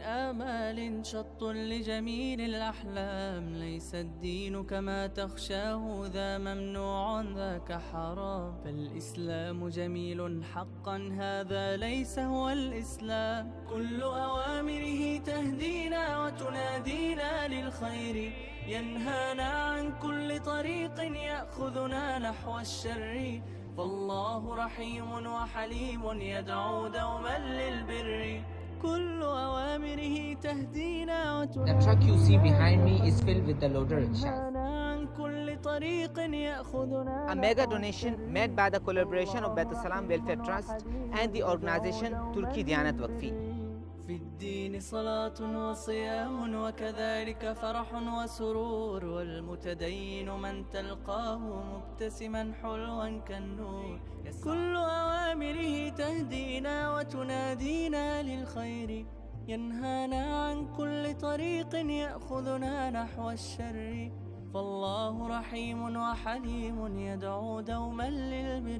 آمال شط لجميل الأحلام. ليس الدين كما تخشاه، ذا ممنوع ذاك حرام. فالإسلام جميل حقا، هذا ليس هو الإسلام. كل أوامره تهدينا وتنادينا للخير، ينهانا عن كل طريق يأخذنا نحو الشر. فالله رحيم وحليم يدعو دوما للبر. كل أوامره تهدينا The truck you see behind me is filled with the loader rickshaws. عن كل طريق يأخذنا. A mega donation made by the collaboration of Beit Salam Welfare Trust and the organization Turki Diyanet Vakfi. في الدين صلاة وصيام وكذلك فرح وسرور، والمتدين من تلقاه مبتسما حلوا كالنور. كل أوامره تهدينا وتنادينا للخير، ينهانا عن كل طريق يأخذنا نحو الشر. فالله رحيم وحليم يدعو دوما للبر.